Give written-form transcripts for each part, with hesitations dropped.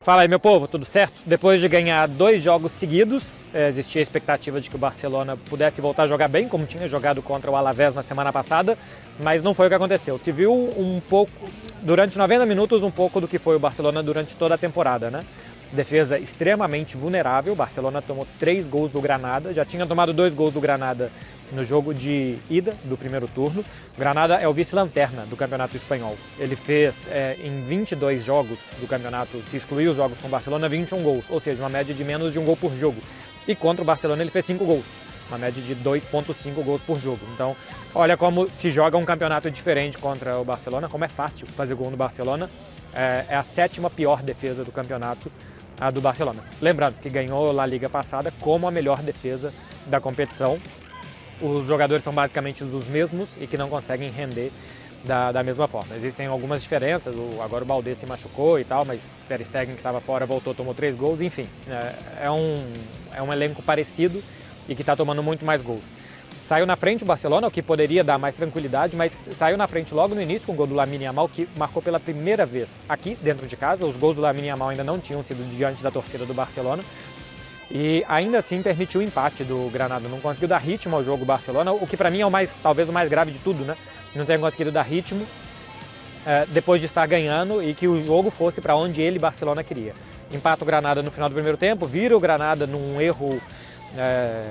Fala aí, meu povo, tudo certo? Depois de ganhar 2 jogos seguidos, existia a expectativa de que o Barcelona pudesse voltar a jogar bem, como tinha jogado contra o Alavés na semana passada, mas não foi o que aconteceu. Se viu um pouco, durante 90 minutos, um pouco do que foi o Barcelona durante toda a temporada, né? Defesa extremamente vulnerável, o Barcelona tomou 3 gols do Granada, já tinha tomado 2 gols do Granada no jogo de ida do primeiro turno. O Granada é o vice-lanterna do Campeonato Espanhol. Ele fez em 22 jogos do campeonato, se excluir os jogos com o Barcelona, 21 gols, ou seja, uma média de menos de 1 gol por jogo. E contra o Barcelona ele fez 5 gols, uma média de 2,5 gols por jogo. Então, olha como se joga um campeonato diferente contra o Barcelona, como é fácil fazer gol no Barcelona. É a 7ª pior defesa do campeonato, a do Barcelona. Lembrando que ganhou a Liga passada como a melhor defesa da competição. Os jogadores são basicamente os mesmos e que não conseguem render da mesma forma. Existem algumas diferenças, agora o Baldé se machucou e tal, mas Ter Stegen, que estava fora, voltou, tomou 3 gols, enfim. É um elenco parecido e que está tomando muito mais gols. Saiu na frente o Barcelona, o que poderia dar mais tranquilidade, mas saiu na frente logo no início com o gol do Lamine Yamal, que marcou pela primeira vez aqui dentro de casa. Os gols do Lamine Yamal ainda não tinham sido diante da torcida do Barcelona. E ainda assim permitiu o empate do Granada. Não conseguiu dar ritmo ao jogo Barcelona, o que para mim é talvez o mais grave de tudo, né? Não ter conseguido dar ritmo depois de estar ganhando e que o jogo fosse para onde ele, Barcelona, queria. Empata o Granada no final do primeiro tempo, vira o Granada num erro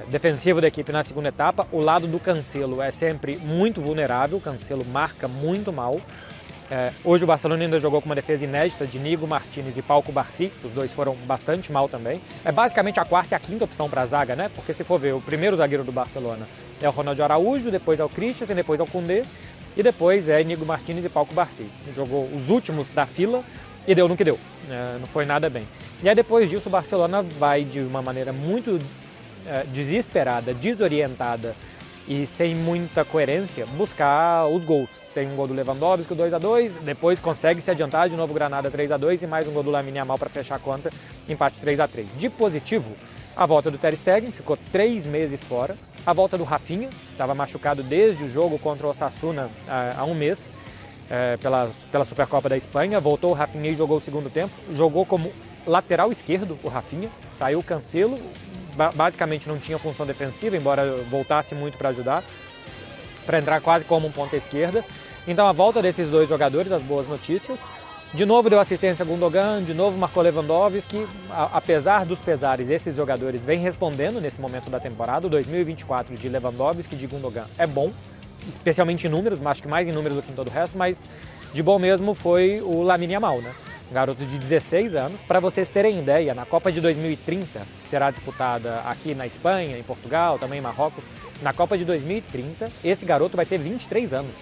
defensivo da equipe na segunda etapa. O lado do Cancelo é sempre muito vulnerável, o Cancelo marca muito mal. Hoje o Barcelona ainda jogou com uma defesa inédita de Nigo Martínez e Pau Cubarsí, os dois foram bastante mal também. É basicamente a 4ª e a 5ª opção para a zaga, né? Porque se for ver, o primeiro zagueiro do Barcelona é o Ronald Araújo, depois é o Christensen, depois é o Koundé e depois é Nigo Martínez e Pau Cubarsí. Jogou os últimos da fila e deu no que deu, não foi nada bem. E aí depois disso o Barcelona vai de uma maneira muito desesperada, desorientada e sem muita coerência buscar os gols. Tem um gol do Lewandowski, 2-2, depois consegue se adiantar de novo o Granada 3-2 e mais um gol do Lamine Yamal para fechar a conta, empate 3-3. De positivo, a volta do Ter Stegen, ficou 3 meses fora, a volta do Rafinha, estava machucado desde o jogo contra o Osasuna há um mês, pela Supercopa da Espanha, voltou o Rafinha e jogou o segundo tempo, jogou como lateral esquerdo o Rafinha, saiu o Cancelo, basicamente não tinha função defensiva, embora voltasse muito para ajudar, para entrar quase como um ponta esquerda. Então a volta desses 2 jogadores, as boas notícias. De novo deu assistência a Gundogan, de novo marcou Lewandowski. Apesar dos pesares, esses jogadores vêm respondendo nesse momento da temporada. O 2024 de Lewandowski e de Gundogan é bom, especialmente em números, acho que mais em números do que em todo o resto, mas de bom mesmo foi o Lamine Yamal, né? Garoto de 16 anos. Para vocês terem ideia, na Copa de 2030, que será disputada aqui na Espanha, em Portugal, também em Marrocos, na Copa de 2030, esse garoto vai ter 23 anos.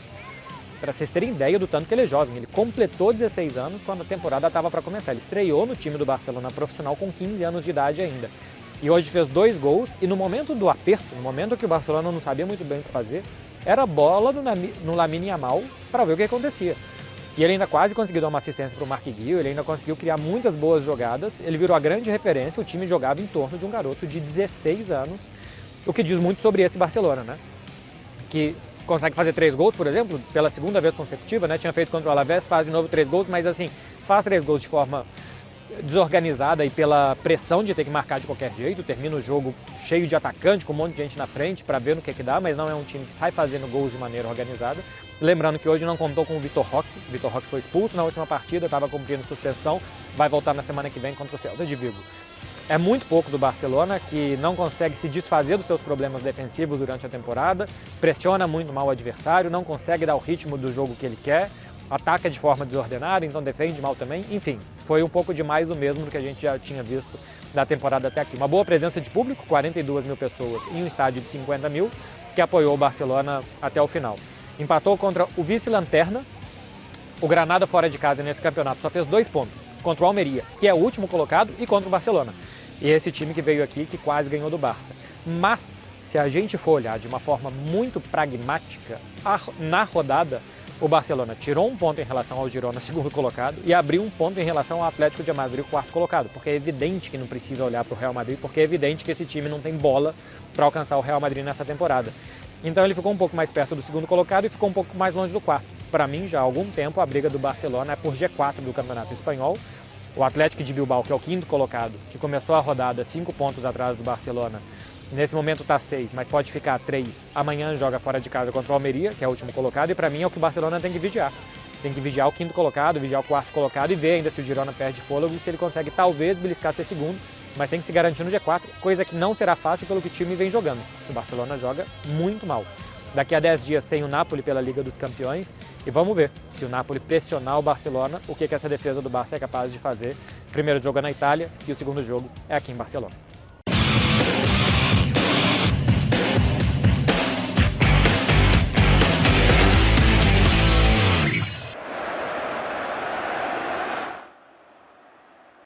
Para vocês terem ideia do tanto que ele é jovem. Ele completou 16 anos quando a temporada estava para começar. Ele estreou no time do Barcelona profissional com 15 anos de idade ainda. E hoje fez 2 gols e no momento do aperto, no momento que o Barcelona não sabia muito bem o que fazer, era bola no Lamine Yamal para ver o que acontecia. E ele ainda quase conseguiu dar uma assistência para o Marc Guiu, ele ainda conseguiu criar muitas boas jogadas, ele virou a grande referência, o time jogava em torno de um garoto de 16 anos, o que diz muito sobre esse Barcelona, né? Que consegue fazer 3 gols, por exemplo, pela segunda vez consecutiva, né? Tinha feito contra o Alavés, faz de novo 3 gols, mas assim, faz 3 gols de forma desorganizada e pela pressão de ter que marcar de qualquer jeito, termina o jogo cheio de atacante, com um monte de gente na frente para ver no que dá, mas não é um time que sai fazendo gols de maneira organizada. Lembrando que hoje não contou com o Vitor Roque foi expulso na última partida, estava cumprindo suspensão, vai voltar na semana que vem contra o Celta de Vigo. É muito pouco do Barcelona, que não consegue se desfazer dos seus problemas defensivos durante a temporada, pressiona muito mal o adversário, não consegue dar o ritmo do jogo que ele quer, ataca de forma desordenada, então defende mal também. Enfim, foi um pouco demais do mesmo do que a gente já tinha visto da temporada até aqui. Uma boa presença de público, 42 mil pessoas em um estádio de 50 mil, que apoiou o Barcelona até o final. Empatou contra o vice-lanterna. O Granada fora de casa nesse campeonato só fez 2 pontos, contra o Almeria, que é o último colocado, e contra o Barcelona. E esse time que veio aqui, que quase ganhou do Barça. Mas, se a gente for olhar de uma forma muito pragmática, na rodada, o Barcelona tirou 1 ponto em relação ao Girona, segundo colocado, e abriu 1 ponto em relação ao Atlético de Madrid, 4º colocado, porque é evidente que não precisa olhar para o Real Madrid, porque é evidente que esse time não tem bola para alcançar o Real Madrid nessa temporada. Então ele ficou um pouco mais perto do segundo colocado e ficou um pouco mais longe do 4º. Para mim, já há algum tempo, a briga do Barcelona é por G4 do Campeonato Espanhol, O Atlético de Bilbao, que é o quinto colocado, que começou a rodada 5 pontos atrás do Barcelona, nesse momento está 6, mas pode ficar 3. Amanhã joga fora de casa contra o Almeria, que é o último colocado, e para mim é o que o Barcelona tem que vigiar. Tem que vigiar o quinto colocado, vigiar o quarto colocado e ver ainda se o Girona perde fôlego e se ele consegue talvez beliscar ser segundo, mas tem que se garantir no G4, coisa que não será fácil pelo que o time vem jogando. O Barcelona joga muito mal. Daqui a 10 dias tem o Napoli pela Liga dos Campeões e vamos ver se o Napoli pressionar o Barcelona, o que essa defesa do Barça é capaz de fazer. O primeiro jogo é na Itália e o segundo jogo é aqui em Barcelona.